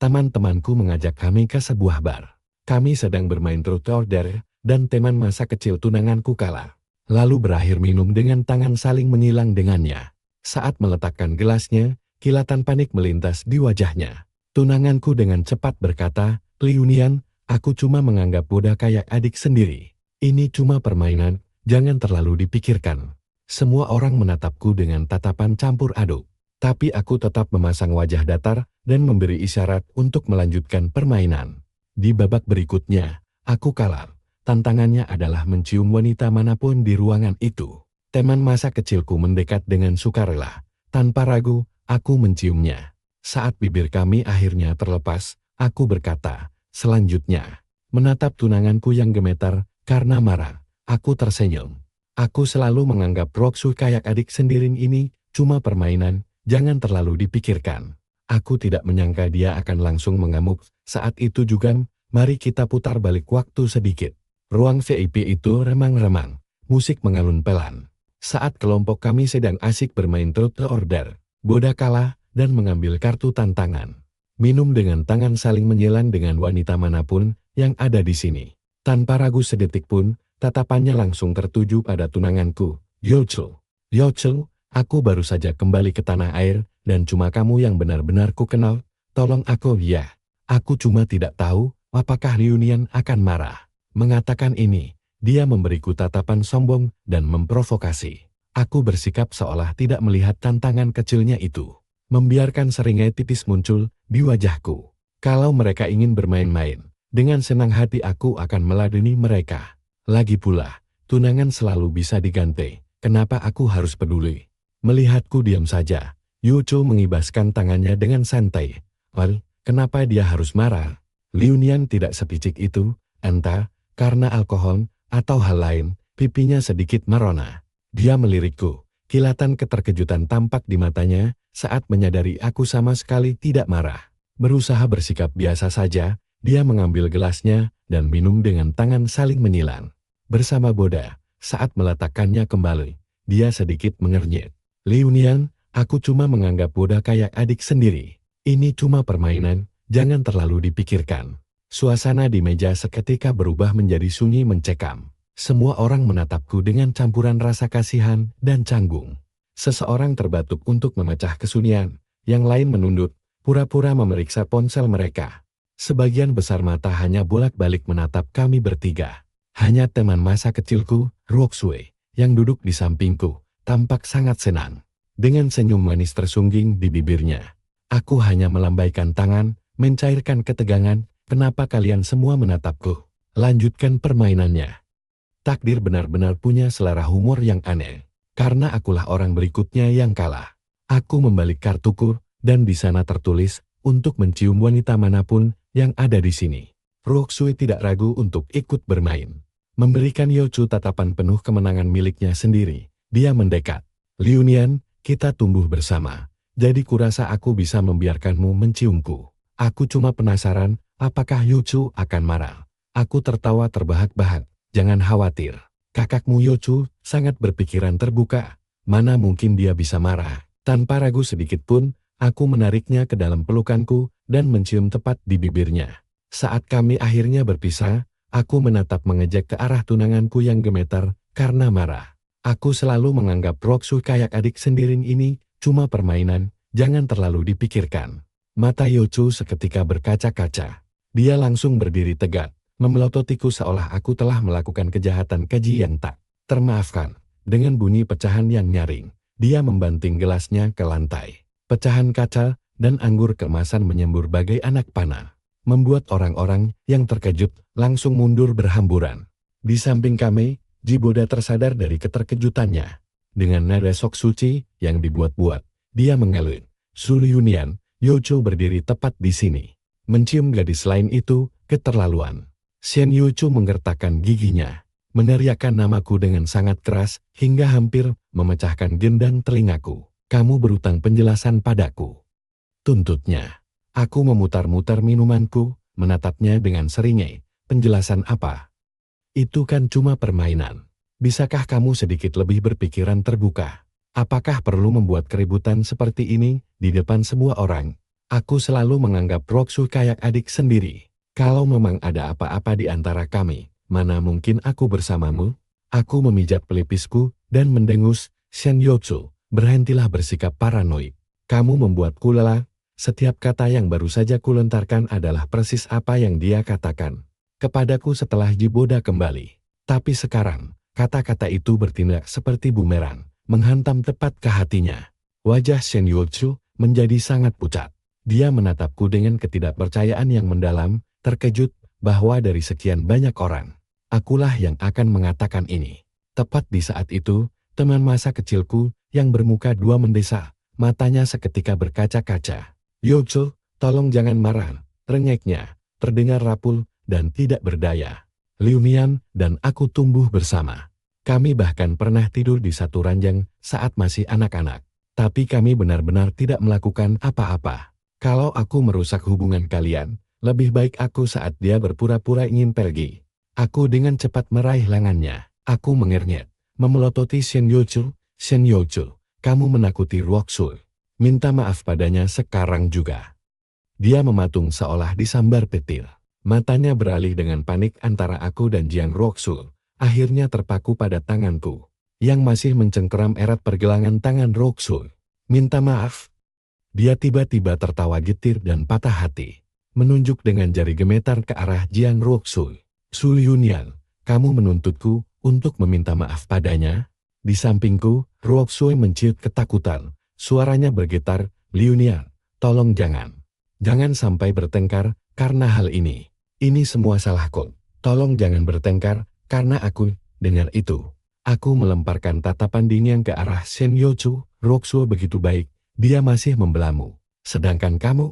teman-temanku mengajak kami ke sebuah bar. Kami sedang bermain truth or dare, dan teman masa kecil tunanganku kalah. Lalu berakhir minum dengan tangan saling menyilang dengannya. Saat meletakkan gelasnya, kilatan panik melintas di wajahnya. Tunanganku dengan cepat berkata, "Liunian, aku cuma menganggap Boda kayak adik sendiri. Ini cuma permainan, jangan terlalu dipikirkan." Semua orang menatapku dengan tatapan campur aduk. Tapi aku tetap memasang wajah datar dan memberi isyarat untuk melanjutkan permainan. Di babak berikutnya, aku kalah. Tantangannya adalah mencium wanita manapun di ruangan itu. Teman masa kecilku mendekat dengan sukarela. Tanpa ragu, aku menciumnya. Saat bibir kami akhirnya terlepas, aku berkata, "Selanjutnya." Menatap tunanganku yang gemetar karena marah, aku tersenyum. Aku selalu menganggap Roxu kayak adik sendiri ini cuma permainan, jangan terlalu dipikirkan. Aku tidak menyangka dia akan langsung mengamuk. Saat itu juga, mari kita putar balik waktu sedikit. Ruang VIP itu remang-remang, musik mengalun pelan. Saat kelompok kami sedang asik bermain truth or dare, Boda kalah dan mengambil kartu tantangan. Minum dengan tangan saling menyilang dengan wanita manapun yang ada di sini. Tanpa ragu sedetik pun, tatapannya langsung tertuju pada tunanganku, "Yocho, Yocho, aku baru saja kembali ke tanah air, dan cuma kamu yang benar-benar ku kenal. Tolong aku." "Ya, aku cuma tidak tahu apakah Liunian akan marah." Mengatakan ini, dia memberiku tatapan sombong dan memprovokasi. Aku bersikap seolah tidak melihat tantangan kecilnya itu, membiarkan seringai titis muncul di wajahku. Kalau mereka ingin bermain-main, dengan senang hati aku akan meladeni mereka. Lagi pula, tunangan selalu bisa diganti, kenapa aku harus peduli? Melihatku diam saja, Yocho mengibaskan tangannya dengan santai. "Well, kenapa dia harus marah? Liunian tidak sepicik itu, entah karena alkohol atau hal lain." Pipinya sedikit merona. Dia melirikku. Kilatan keterkejutan tampak di matanya saat menyadari aku sama sekali tidak marah. Berusaha bersikap biasa saja, dia mengambil gelasnya dan minum dengan tangan saling menyilang. Bersama Boda, saat meletakkannya kembali, dia sedikit mengernyit. "Liunian, aku cuma menganggap Boda kayak adik sendiri. Ini cuma permainan, jangan terlalu dipikirkan." Suasana di meja seketika berubah menjadi sunyi mencekam. Semua orang menatapku dengan campuran rasa kasihan dan canggung. Seseorang terbatuk untuk memecah kesunyian, yang lain menunduk, pura-pura memeriksa ponsel mereka. Sebagian besar mata hanya bolak-balik menatap kami bertiga. Hanya teman masa kecilku, Roxue, yang duduk di sampingku, tampak sangat senang. Dengan senyum manis tersungging di bibirnya. Aku hanya melambaikan tangan, mencairkan ketegangan. "Kenapa kalian semua menatapku? Lanjutkan permainannya." Takdir benar-benar punya selera humor yang aneh. Karena akulah orang berikutnya yang kalah. Aku membalik kartuku, dan di sana tertulis, untuk mencium wanita manapun yang ada di sini. Roxue tidak ragu untuk ikut bermain. Memberikan Yocho tatapan penuh kemenangan miliknya sendiri. Dia mendekat. "Liunian, kita tumbuh bersama. Jadi kurasa aku bisa membiarkanmu menciumku. Aku cuma penasaran, apakah Yocho akan marah?" Aku tertawa terbahak-bahak. "Jangan khawatir. Kakakmu Yocho sangat berpikiran terbuka. Mana mungkin dia bisa marah?" Tanpa ragu sedikit pun, aku menariknya ke dalam pelukanku dan mencium tepat di bibirnya. Saat kami akhirnya berpisah, aku menatap mengejek ke arah tunanganku yang gemetar karena marah. Aku selalu menganggap Roxu kayak adik sendiri ini cuma permainan, jangan terlalu dipikirkan. Mata Yocho seketika berkaca-kaca. Dia langsung berdiri tegak, memelototiku seolah aku telah melakukan kejahatan keji yang tak termaafkan. Dengan bunyi pecahan yang nyaring, dia membanting gelasnya ke lantai. Pecahan kaca dan anggur kemasan menyembur bagai anak panah, membuat orang-orang yang terkejut langsung mundur berhamburan. Di samping kami, Jiboda tersadar dari keterkejutannya. Dengan nada sok suci yang dibuat-buat, dia mengeluh, "Suliunian, Yocho berdiri tepat di sini. Mencium gadis lain itu keterlaluan." Shen Yocho menggertakkan giginya, meneriakkan namaku dengan sangat keras hingga hampir memecahkan gendang telingaku. "Kamu berutang penjelasan padaku," tuntutnya. Aku memutar-mutar minumanku, menatapnya dengan seringai. "Penjelasan apa? Itu kan cuma permainan. Bisakah kamu sedikit lebih berpikiran terbuka? Apakah perlu membuat keributan seperti ini di depan semua orang?" Aku selalu menganggap Roxu kayak adik sendiri. Kalau memang ada apa-apa di antara kami, mana mungkin aku bersamamu? Aku memijat pelipisku dan mendengus. Shen Yotsu, berhentilah bersikap paranoid. Kamu membuatku lelah. Setiap kata yang baru saja kulontarkan adalah persis apa yang dia katakan kepadaku setelah Jiboda kembali. Tapi sekarang, kata-kata itu bertindak seperti bumerang, menghantam tepat ke hatinya. Wajah Shen Yotsu menjadi sangat pucat. Dia menatapku dengan ketidakpercayaan yang mendalam, terkejut bahwa dari sekian banyak orang, akulah yang akan mengatakan ini. Tepat di saat itu, teman masa kecilku yang bermuka dua mendesak, matanya seketika berkaca-kaca. Yotsu, tolong jangan marah, rengeknya, terdengar rapul dan tidak berdaya. Liu Nian dan aku tumbuh bersama. Kami bahkan pernah tidur di satu ranjang saat masih anak-anak. Tapi kami benar-benar tidak melakukan apa-apa. Kalau aku merusak hubungan kalian, lebih baik aku saat dia berpura-pura ingin pergi. Aku dengan cepat meraih lengannya. Aku mengernyet, memelototi Shen Yotsu. Shen Yotsu, kamu menakuti Roxu. Minta maaf padanya sekarang juga. Dia mematung seolah disambar petir. Matanya beralih dengan panik antara aku dan Jiang Roxu. Akhirnya terpaku pada tanganku, yang masih mencengkeram erat pergelangan tangan Roxu. Minta maaf. Dia tiba-tiba tertawa getir dan patah hati. Menunjuk dengan jari gemetar ke arah Jiang Roxu. Su Yunian, kamu menuntutku untuk meminta maaf padanya? Di sampingku, Roxu menciut ketakutan. Suaranya bergetar, Liu Nian, tolong jangan. Jangan sampai bertengkar karena hal ini. Ini semua salahku. Tolong jangan bertengkar karena aku. Dengar itu. Aku melemparkan tatapan dingin ke arah Shen Yotsu. Roxu begitu baik, dia masih membelamu. Sedangkan kamu?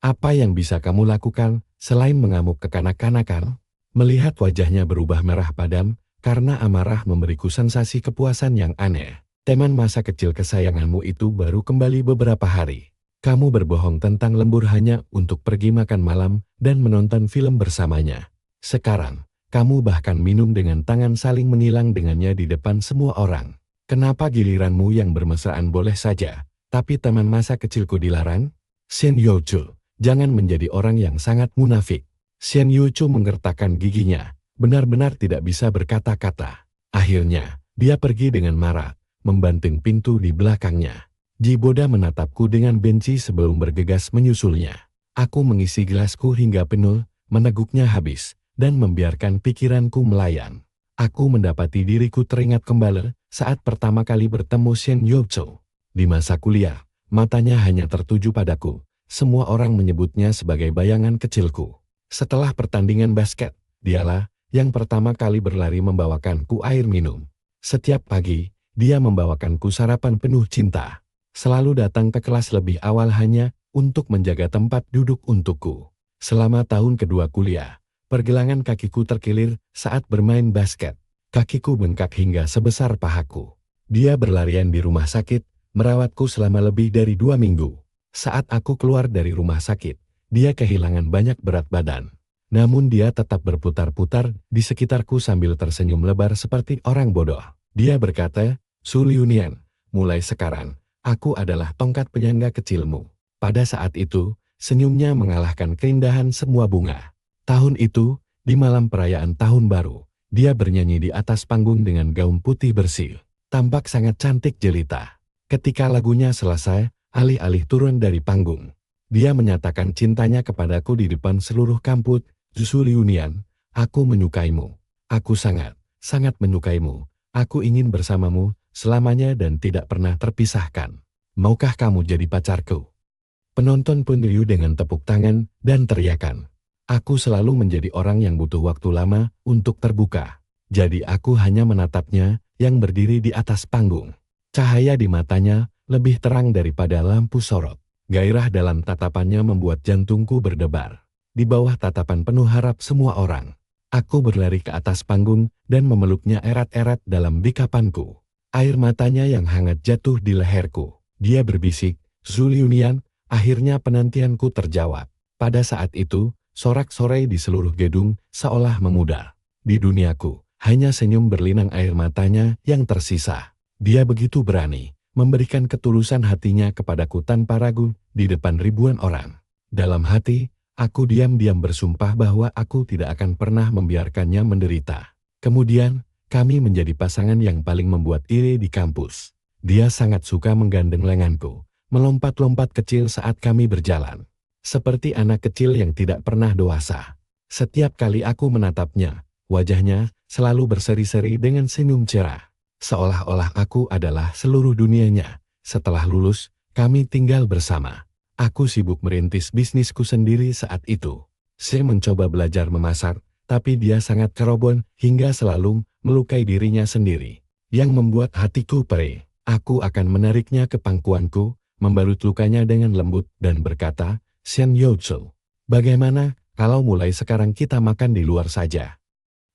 Apa yang bisa kamu lakukan selain mengamuk kekanak-kanakan? Melihat wajahnya berubah merah padam karena amarah memberiku sensasi kepuasan yang aneh. Teman masa kecil kesayanganmu itu baru kembali beberapa hari. Kamu berbohong tentang lembur hanya untuk pergi makan malam dan menonton film bersamanya. Sekarang, kamu bahkan minum dengan tangan saling menilang dengannya di depan semua orang. Kenapa giliranmu yang bermesraan boleh saja, tapi teman masa kecilku dilarang? Shen Yotsu, jangan menjadi orang yang sangat munafik. Shen Yotsu menggertakkan giginya, benar-benar tidak bisa berkata-kata. Akhirnya, dia pergi dengan marah, membanting pintu di belakangnya. Jiboda menatapku dengan benci sebelum bergegas menyusulnya. Aku mengisi gelasku hingga penuh, meneguknya habis, dan membiarkan pikiranku melayang. Aku mendapati diriku teringat kembali saat pertama kali bertemu Shen Yotsu. Di masa kuliah, matanya hanya tertuju padaku. Semua orang menyebutnya sebagai bayangan kecilku. Setelah pertandingan basket, dialah yang pertama kali berlari membawakanku air minum. Setiap pagi, dia membawakanku sarapan penuh cinta. Selalu datang ke kelas lebih awal hanya untuk menjaga tempat duduk untukku. Selama tahun kedua kuliah, pergelangan kakiku terkilir saat bermain basket. Kakiku bengkak hingga sebesar pahaku. Dia berlarian di rumah sakit, merawatku selama lebih dari 2 minggu. Saat aku keluar dari rumah sakit, dia kehilangan banyak berat badan. Namun dia tetap berputar-putar di sekitarku sambil tersenyum lebar seperti orang bodoh. Dia berkata, Su Yunian, mulai sekarang, aku adalah tongkat penyangga kecilmu. Pada saat itu, senyumnya mengalahkan keindahan semua bunga. Tahun itu, di malam perayaan tahun baru, dia bernyanyi di atas panggung dengan gaun putih bersih. Tampak sangat cantik jelita. Ketika lagunya selesai, alih-alih turun dari panggung, dia menyatakan cintanya kepadaku di depan seluruh kampus. Su Yunian, aku menyukaimu. Aku sangat, sangat menyukaimu. Aku ingin bersamamu selamanya dan tidak pernah terpisahkan. Maukah kamu jadi pacarku? Penonton pun riuh dengan tepuk tangan dan teriakan. Aku selalu menjadi orang yang butuh waktu lama untuk terbuka. Jadi aku hanya menatapnya yang berdiri di atas panggung. Cahaya di matanya lebih terang daripada lampu sorot. Gairah dalam tatapannya membuat jantungku berdebar. Di bawah tatapan penuh harap semua orang, aku berlari ke atas panggung dan memeluknya erat-erat dalam bikapanku. Air matanya yang hangat jatuh di leherku. Dia berbisik, Su Yunian, akhirnya penantianku terjawab. Pada saat itu, sorak-sorai di seluruh gedung seolah memudar. Di duniaku, hanya senyum berlinang air matanya yang tersisa. Dia begitu berani, memberikan ketulusan hatinya kepadaku tanpa ragu di depan ribuan orang. Dalam hati, aku diam-diam bersumpah bahwa aku tidak akan pernah membiarkannya menderita. Kemudian, kami menjadi pasangan yang paling membuat iri di kampus. Dia sangat suka menggandeng lenganku, melompat-lompat kecil saat kami berjalan. Seperti anak kecil yang tidak pernah dewasa. Setiap kali aku menatapnya, wajahnya selalu berseri-seri dengan senyum cerah. Seolah-olah aku adalah seluruh dunianya. Setelah lulus, kami tinggal bersama. Aku sibuk merintis bisnisku sendiri saat itu. Saya mencoba belajar memasak, tapi dia sangat kerobon hingga selalu melukai dirinya sendiri. Yang membuat hatiku perih. Aku akan menariknya ke pangkuanku, membalut lukanya dengan lembut dan berkata, Shen Youchu, bagaimana kalau mulai sekarang kita makan di luar saja?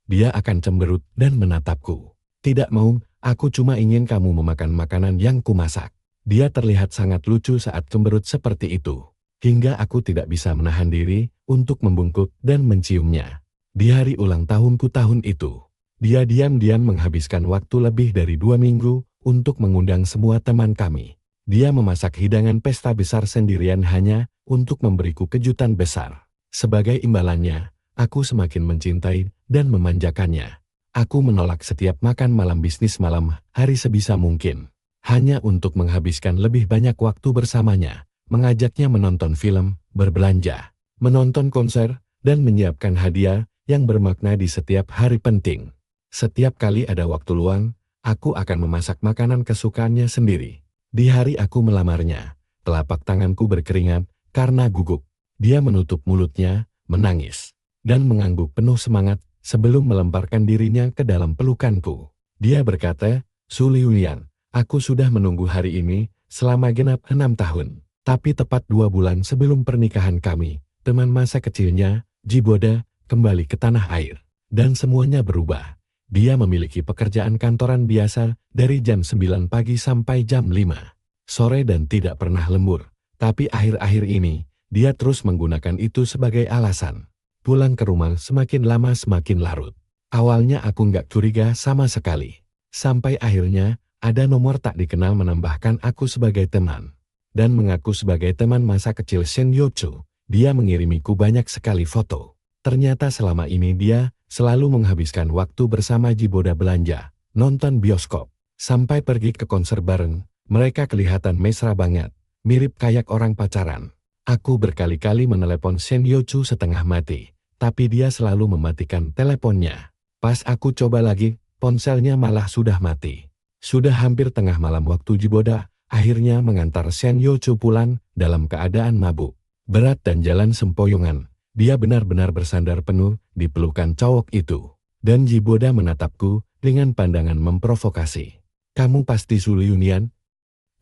Dia akan cemberut dan menatapku. Tidak mau, aku cuma ingin kamu memakan makanan yang kumasak. Dia terlihat sangat lucu saat cemberut seperti itu. Hingga aku tidak bisa menahan diri untuk membungkuk dan menciumnya. Di hari ulang tahunku tahun itu, dia diam-diam menghabiskan waktu lebih dari 2 minggu untuk mengundang semua teman kami. Dia memasak hidangan pesta besar sendirian hanya untuk memberiku kejutan besar. Sebagai imbalannya, aku semakin mencintai dan memanjakannya. Aku menolak setiap makan malam bisnis malam hari sebisa mungkin. Hanya untuk menghabiskan lebih banyak waktu bersamanya, mengajaknya menonton film, berbelanja, menonton konser, dan menyiapkan hadiah yang bermakna di setiap hari penting. Setiap kali ada waktu luang, aku akan memasak makanan kesukaannya sendiri. Di hari aku melamarnya, telapak tanganku berkeringat karena gugup. Dia menutup mulutnya, menangis, dan mengangguk penuh semangat sebelum melemparkan dirinya ke dalam pelukanku. Dia berkata, Su Liulian, aku sudah menunggu hari ini selama genap 6 tahun. Tapi tepat 2 bulan sebelum pernikahan kami, teman masa kecilnya, Jiboda, kembali ke tanah air. Dan semuanya berubah. Dia memiliki pekerjaan kantoran biasa dari jam 9 pagi sampai jam 5 sore dan tidak pernah lembur. Tapi akhir-akhir ini, dia terus menggunakan itu sebagai alasan. Pulang ke rumah semakin lama semakin larut. Awalnya aku nggak curiga sama sekali. Sampai akhirnya, ada nomor tak dikenal menambahkan aku sebagai teman. Dan mengaku sebagai teman masa kecil Shen Youchu. Dia mengirimiku banyak sekali foto. Ternyata selama ini dia selalu menghabiskan waktu bersama Jiboda belanja, nonton bioskop, sampai pergi ke konser bareng. Mereka kelihatan mesra banget, mirip kayak orang pacaran. Aku berkali-kali menelepon Shen Youchu setengah mati, tapi dia selalu mematikan teleponnya. Pas aku coba lagi, ponselnya malah sudah mati. Sudah hampir tengah malam waktu Jiboda akhirnya mengantar Shen Youchu pulang dalam keadaan mabuk, berat dan jalan sempoyongan. Dia benar-benar bersandar penuh di pelukan cowok itu. Dan Jiboda menatapku dengan pandangan memprovokasi. Kamu pasti Su Liulian?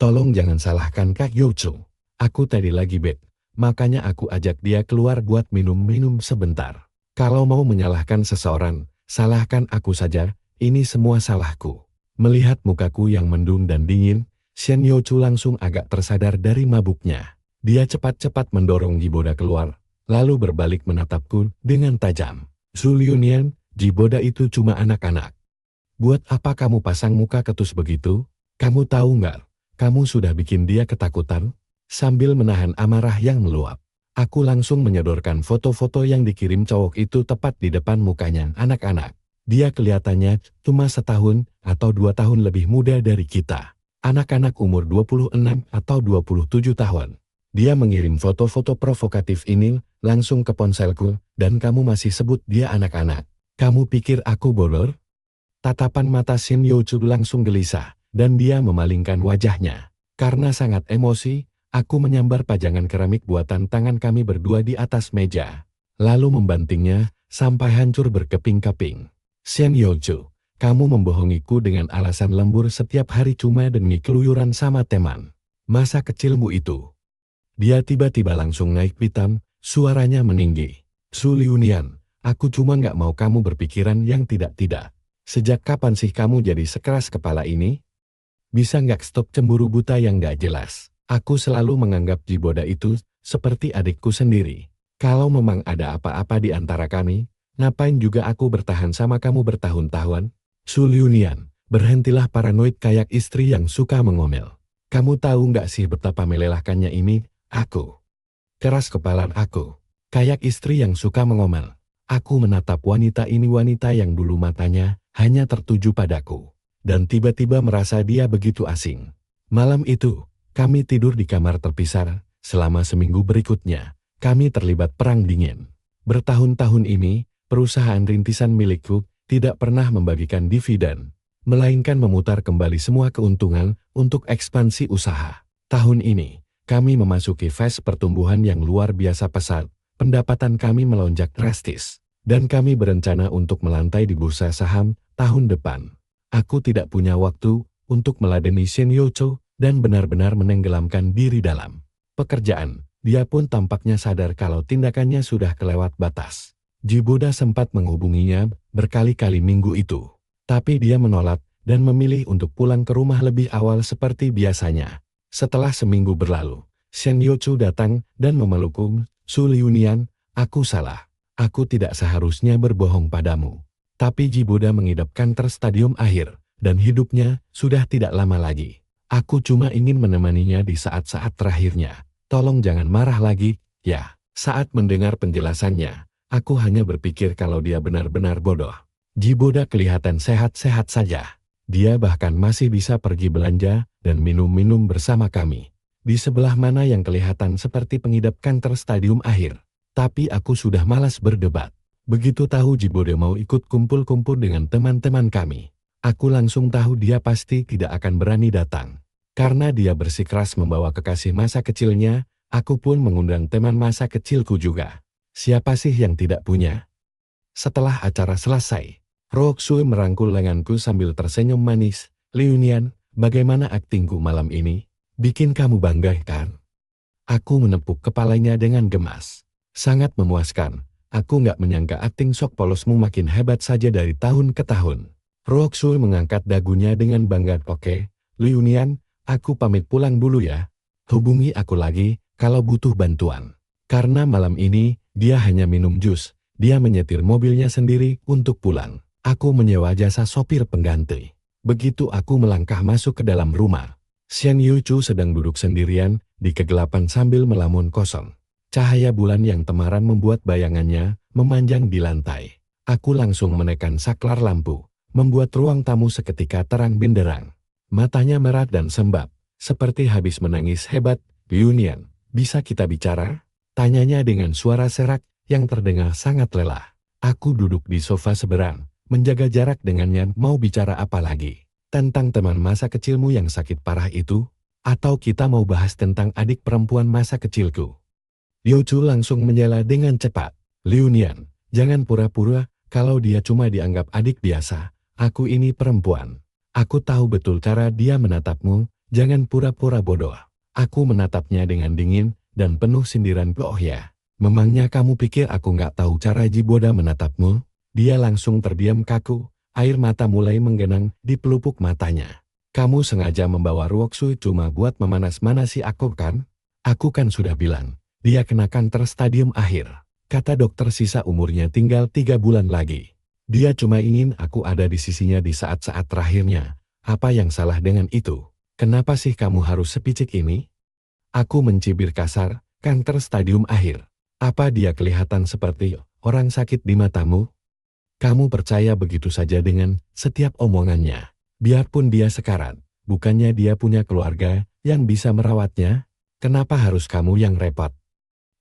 Tolong jangan salahkan Kak Youchu. Aku tadi lagi bed, makanya aku ajak dia keluar buat minum-minum sebentar. Kalau mau menyalahkan seseorang, salahkan aku saja, ini semua salahku. Melihat mukaku yang mendung dan dingin, Shen Youchu langsung agak tersadar dari mabuknya. Dia cepat-cepat mendorong Jiboda keluar. Lalu berbalik menatapku dengan tajam. Su Liulian, Jiboda itu cuma anak-anak. Buat apa kamu pasang muka ketus begitu? Kamu tahu nggak? Kamu sudah bikin dia ketakutan. Sambil menahan amarah yang meluap, aku langsung menyodorkan foto-foto yang dikirim cowok itu tepat di depan mukanya anak-anak. Dia kelihatannya cuma setahun atau 2 tahun lebih muda dari kita. Anak-anak umur 26 atau 27 tahun. Dia mengirim foto-foto provokatif ini langsung ke ponselku, dan kamu masih sebut dia anak-anak. Kamu pikir aku bodoh? Tatapan mata Shen Youchu langsung gelisah, dan dia memalingkan wajahnya. Karena sangat emosi, aku menyambar pajangan keramik buatan tangan kami berdua di atas meja, lalu membantingnya sampai hancur berkeping-keping. Shen Youchu, kamu membohongiku dengan alasan lembur setiap hari cuma demi keluyuran sama teman masa kecilmu itu. Dia tiba-tiba langsung naik pitam, suaranya meninggi. Su Liulian, aku cuma nggak mau kamu berpikiran yang tidak-tidak. Sejak kapan sih kamu jadi sekeras kepala ini? Bisa nggak stop cemburu buta yang nggak jelas? Aku selalu menganggap Jiboda itu seperti adikku sendiri. Kalau memang ada apa-apa di antara kami, ngapain juga aku bertahan sama kamu bertahun-tahun? Su Liulian, berhentilah paranoid kayak istri yang suka mengomel. Kamu tahu nggak sih betapa melelahkannya ini? Aku. Keras kepala aku. Kayak istri yang suka mengomel. Aku menatap wanita ini, wanita yang dulu matanya hanya tertuju padaku. Dan tiba-tiba merasa dia begitu asing. Malam itu, kami tidur di kamar terpisah. Selama seminggu berikutnya, kami terlibat perang dingin. Bertahun-tahun ini, perusahaan rintisan milikku tidak pernah membagikan dividen, melainkan memutar kembali semua keuntungan untuk ekspansi usaha. Tahun ini, kami memasuki fase pertumbuhan yang luar biasa pesat, pendapatan kami melonjak drastis, dan kami berencana untuk melantai di bursa saham tahun depan. Aku tidak punya waktu untuk meladeni Shen Youchu dan benar-benar menenggelamkan diri dalam pekerjaan. Dia pun tampaknya sadar kalau tindakannya sudah kelewat batas. Jiboda sempat menghubunginya berkali-kali minggu itu, tapi dia menolak dan memilih untuk pulang ke rumah lebih awal seperti biasanya. Setelah seminggu berlalu, Shen Youchu datang dan memelukku. Su Liunian, aku salah. Aku tidak seharusnya berbohong padamu. Tapi Jiboda mengidap kanker stadium akhir, dan hidupnya sudah tidak lama lagi. Aku cuma ingin menemaninya di saat-saat terakhirnya. Tolong jangan marah lagi, ya. Saat mendengar penjelasannya, aku hanya berpikir kalau dia benar-benar bodoh. Jiboda kelihatan sehat-sehat saja. Dia bahkan masih bisa pergi belanja dan minum-minum bersama kami. Di sebelah mana yang kelihatan seperti pengidap kanker stadium akhir. Tapi aku sudah malas berdebat. Begitu tahu Jiboda mau ikut kumpul-kumpul dengan teman-teman kami, aku langsung tahu dia pasti tidak akan berani datang. Karena dia bersikeras membawa kekasih masa kecilnya, aku pun mengundang teman masa kecilku juga. Siapa sih yang tidak punya? Setelah acara selesai, Roxu merangkul lenganku sambil tersenyum manis. Liunian, bagaimana aktingku malam ini? Bikin kamu bangga kan? Aku menepuk kepalanya dengan gemas. Sangat memuaskan. Aku nggak menyangka akting sok polosmu makin hebat saja dari tahun ke tahun. Roxu mengangkat dagunya dengan bangga. Oke, Liunian, aku pamit pulang dulu ya. Hubungi aku lagi kalau butuh bantuan. Karena malam ini, dia hanya minum jus. Dia menyetir mobilnya sendiri untuk pulang. Aku menyewa jasa sopir pengganti. Begitu aku melangkah masuk ke dalam rumah, Shen Youchu sedang duduk sendirian di kegelapan sambil melamun kosong. Cahaya bulan yang temaram membuat bayangannya memanjang di lantai. Aku langsung menekan saklar lampu, membuat ruang tamu seketika terang benderang. Matanya merah dan sembab, seperti habis menangis hebat. Liunian, bisa kita bicara? Tanyanya dengan suara serak yang terdengar sangat lelah. Aku duduk di sofa seberang, menjaga jarak dengannya. Mau bicara apa lagi? Tentang teman masa kecilmu yang sakit parah itu? Atau kita mau bahas tentang adik perempuan masa kecilku? Youchu langsung menyela dengan cepat. Liunian, jangan pura-pura kalau dia cuma dianggap adik biasa. Aku ini perempuan. Aku tahu betul cara dia menatapmu, jangan pura-pura bodoh. Aku menatapnya dengan dingin dan penuh sindiran. Oh ya, memangnya kamu pikir aku nggak tahu cara Jiboda menatapmu? Dia langsung terdiam kaku, air mata mulai menggenang di pelupuk matanya. Kamu sengaja membawa Roxu cuma buat memanas-manasi aku kan? Aku kan sudah bilang, dia kena kanker stadium akhir. Kata dokter sisa umurnya tinggal 3 bulan lagi. Dia cuma ingin aku ada di sisinya di saat-saat terakhirnya. Apa yang salah dengan itu? Kenapa sih kamu harus sepicik ini? Aku mencibir kasar, kanker stadium akhir. Apa dia kelihatan seperti orang sakit di matamu? Kamu percaya begitu saja dengan setiap omongannya. Biarpun dia sekarat, bukannya dia punya keluarga yang bisa merawatnya? Kenapa harus kamu yang repot?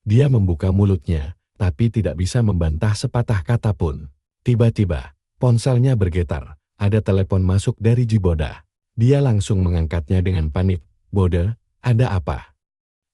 Dia membuka mulutnya, tapi tidak bisa membantah sepatah kata pun. Tiba-tiba, ponselnya bergetar. Ada telepon masuk dari Jiboda. Dia langsung mengangkatnya dengan panik. Boda, ada apa?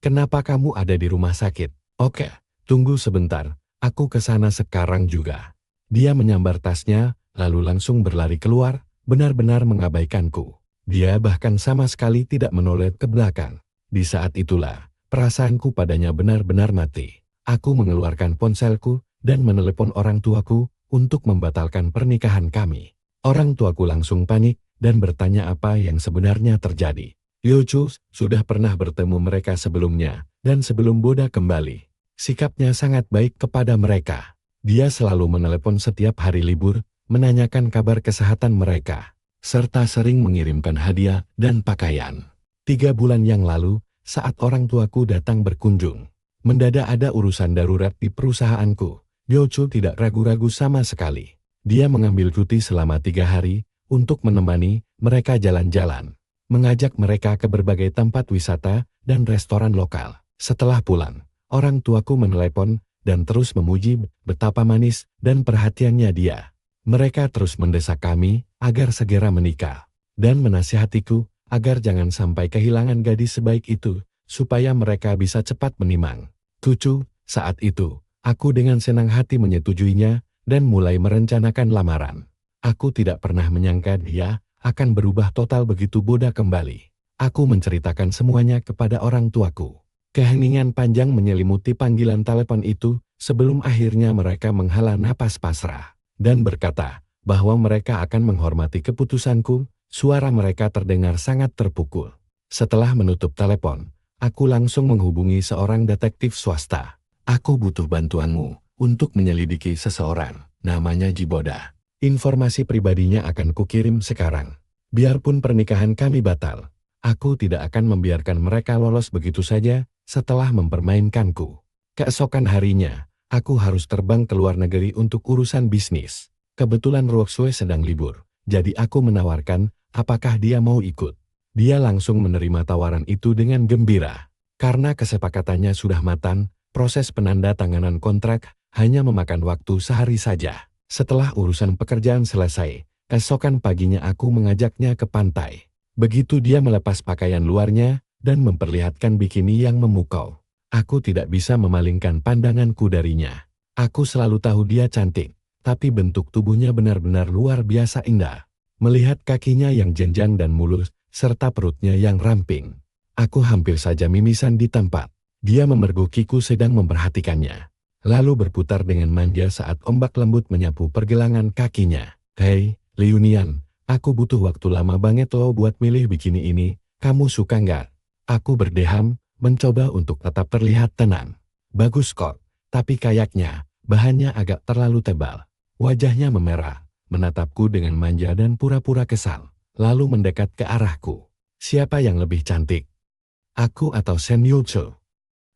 Kenapa kamu ada di rumah sakit? Oke, tunggu sebentar. Aku ke sana sekarang juga. Dia menyambar tasnya, lalu langsung berlari keluar, benar-benar mengabaikanku. Dia bahkan sama sekali tidak menoleh ke belakang. Di saat itulah, perasaanku padanya benar-benar mati. Aku mengeluarkan ponselku dan menelepon orang tuaku untuk membatalkan pernikahan kami. Orang tuaku langsung panik dan bertanya apa yang sebenarnya terjadi. Youchu sudah pernah bertemu mereka sebelumnya, dan sebelum Boda kembali, sikapnya sangat baik kepada mereka. Dia selalu menelepon setiap hari libur, menanyakan kabar kesehatan mereka, serta sering mengirimkan hadiah dan pakaian. 3 bulan yang lalu, saat orang tuaku datang berkunjung. Mendadak ada urusan darurat di perusahaanku. Yochu tidak ragu-ragu sama sekali. Dia mengambil cuti selama 3 hari untuk menemani mereka jalan-jalan. Mengajak mereka ke berbagai tempat wisata dan restoran lokal. Setelah pulang, orang tuaku menelepon dan terus memuji betapa manis dan perhatiannya dia. Mereka terus mendesak kami agar segera menikah dan menasihatiku agar jangan sampai kehilangan gadis sebaik itu, supaya mereka bisa cepat menimang. Cucu, saat itu, aku dengan senang hati menyetujuinya dan mulai merencanakan lamaran. Aku tidak pernah menyangka dia akan berubah total begitu bodoh kembali. Aku menceritakan semuanya kepada orang tuaku. Keheningan panjang menyelimuti panggilan telepon itu sebelum akhirnya mereka menghela napas pasrah dan berkata bahwa mereka akan menghormati keputusanku. Suara mereka terdengar sangat terpukul. Setelah menutup telepon, aku langsung menghubungi seorang detektif swasta. Aku butuh bantuanmu untuk menyelidiki seseorang, namanya Jiboda. Informasi pribadinya akan kukirim sekarang. Biarpun pernikahan kami batal, aku tidak akan membiarkan mereka lolos begitu saja setelah mempermainkanku. Keesokan harinya, aku harus terbang ke luar negeri untuk urusan bisnis. Kebetulan Ruoxue sedang libur, jadi aku menawarkan apakah dia mau ikut. Dia langsung menerima tawaran itu dengan gembira. Karena kesepakatannya sudah matang, proses penandatanganan kontrak hanya memakan waktu sehari saja. Setelah urusan pekerjaan selesai, esokan paginya aku mengajaknya ke pantai. Begitu dia melepas pakaian luarnya dan memperlihatkan bikini yang memukau, aku tidak bisa memalingkan pandanganku darinya. Aku selalu tahu dia cantik, tapi bentuk tubuhnya benar-benar luar biasa indah. Melihat kakinya yang jenjang dan mulus, serta perutnya yang ramping, aku hampir saja mimisan di tempat. Dia memergokiku sedang memperhatikannya, lalu berputar dengan manja saat ombak lembut menyapu pergelangan kakinya. Hei, Liunian, aku butuh waktu lama banget lo buat milih bikini ini, kamu suka nggak? Aku berdeham, mencoba untuk tetap terlihat tenang. Bagus kok, tapi kayaknya bahannya agak terlalu tebal. Wajahnya memerah, menatapku dengan manja dan pura-pura kesal, lalu mendekat ke arahku. Siapa yang lebih cantik? Aku atau Shen Yulcho?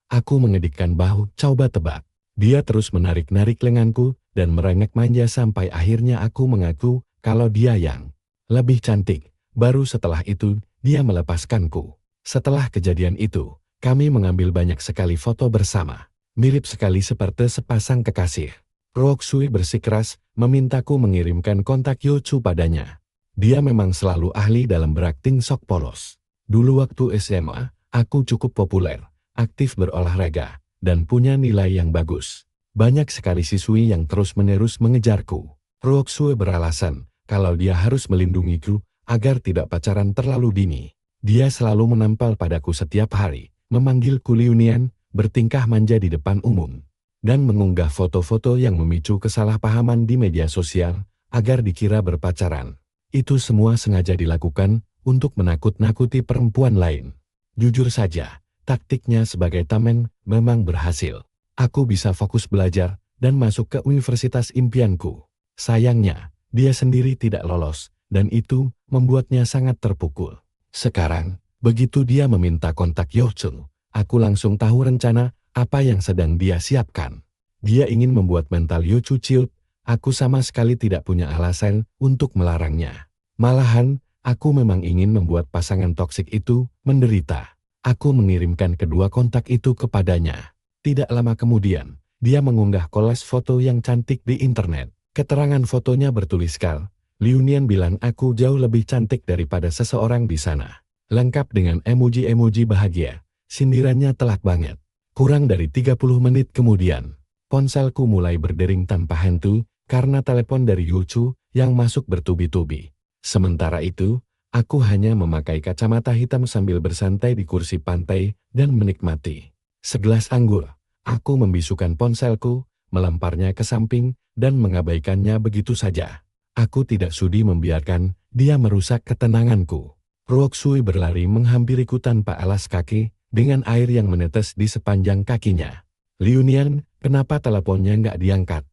Aku mengedikkan bahu, coba tebak. Dia terus menarik-narik lenganku dan merengek manja sampai akhirnya aku mengaku kalau dia yang lebih cantik. Baru setelah itu, dia melepaskanku. Setelah kejadian itu, kami mengambil banyak sekali foto bersama. Mirip sekali seperti sepasang kekasih. Ruoxue bersikeras memintaku mengirimkan kontak Yochu padanya. Dia memang selalu ahli dalam berakting sok polos. Dulu waktu SMA, aku cukup populer, aktif berolahraga, dan punya nilai yang bagus. Banyak sekali siswi yang terus-menerus mengejarku. Ruoxue beralasan kalau dia harus melindungiku agar tidak pacaran terlalu dini. Dia selalu menempel padaku setiap hari, memanggilku Liunian, bertingkah manja di depan umum, dan mengunggah foto-foto yang memicu kesalahpahaman di media sosial agar dikira berpacaran. Itu semua sengaja dilakukan untuk menakut-nakuti perempuan lain. Jujur saja, taktiknya sebagai tameng memang berhasil. Aku bisa fokus belajar dan masuk ke universitas impianku. Sayangnya, dia sendiri tidak lolos, dan itu membuatnya sangat terpukul. Sekarang, begitu dia meminta kontak Yochu, aku langsung tahu rencana apa yang sedang dia siapkan. Dia ingin membuat mental Yochu ciut. Aku sama sekali tidak punya alasan untuk melarangnya. Malahan, aku memang ingin membuat pasangan toksik itu menderita. Aku mengirimkan kedua kontak itu kepadanya. Tidak lama kemudian, dia mengunggah kolase foto yang cantik di internet. Keterangan fotonya bertuliskan, Liunian bilang aku jauh lebih cantik daripada seseorang di sana. Lengkap dengan emoji-emoji bahagia. Sindirannya telak banget. Kurang dari 30 menit kemudian, ponselku mulai berdering tanpa hantu karena telepon dari Yochu yang masuk bertubi-tubi. Sementara itu, aku hanya memakai kacamata hitam sambil bersantai di kursi pantai dan menikmati segelas anggur. Aku membisukan ponselku, melemparnya ke samping, dan mengabaikannya begitu saja. Aku tidak sudi membiarkan dia merusak ketenanganku. Ruoxue berlari menghampiriku tanpa alas kaki, dengan air yang menetes di sepanjang kakinya. Liunian, kenapa teleponnya nggak diangkat?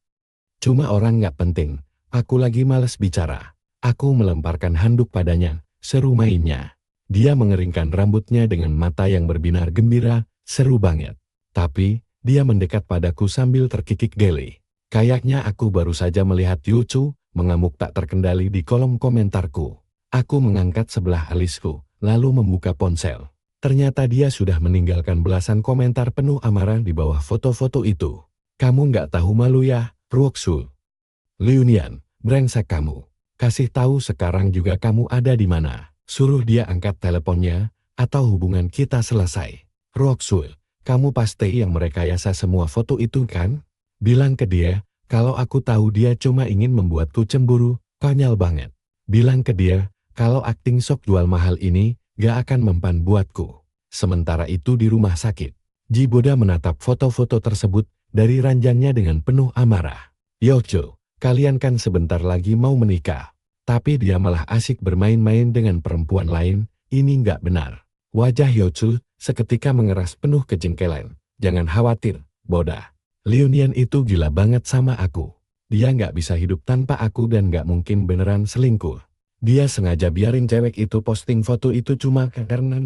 Cuma orang nggak penting, aku lagi males bicara. Aku melemparkan handuk padanya, seru mainnya. Dia mengeringkan rambutnya dengan mata yang berbinar gembira, seru banget. Tapi, dia mendekat padaku sambil terkikik geli. Kayaknya aku baru saja melihat Yuchu mengamuk tak terkendali di kolom komentarku. Aku mengangkat sebelah alisku, lalu membuka ponsel. Ternyata dia sudah meninggalkan belasan komentar penuh amarah di bawah foto-foto itu. Kamu nggak tahu malu ya, Ruoksu? Liunian, brengsek kamu. Kasih tahu sekarang juga kamu ada di mana. Suruh dia angkat teleponnya, atau hubungan kita selesai. Ruoksu, kamu pasti yang merekayasa semua foto itu kan? Bilang ke dia, kalau aku tahu dia cuma ingin membuatku cemburu, konyol banget. Bilang ke dia, kalau akting sok jual mahal ini, gak akan mempan buatku. Sementara itu di rumah sakit, Jiboda menatap foto-foto tersebut dari ranjangnya dengan penuh amarah. Yocho, kalian kan sebentar lagi mau menikah. Tapi dia malah asik bermain-main dengan perempuan lain, ini nggak benar. Wajah Yochu seketika mengeras penuh kejengkelan. Jangan khawatir, Boda. Liunian itu gila banget sama aku. Dia nggak bisa hidup tanpa aku dan nggak mungkin beneran selingkuh. Dia sengaja biarin cewek itu posting foto itu cuma karena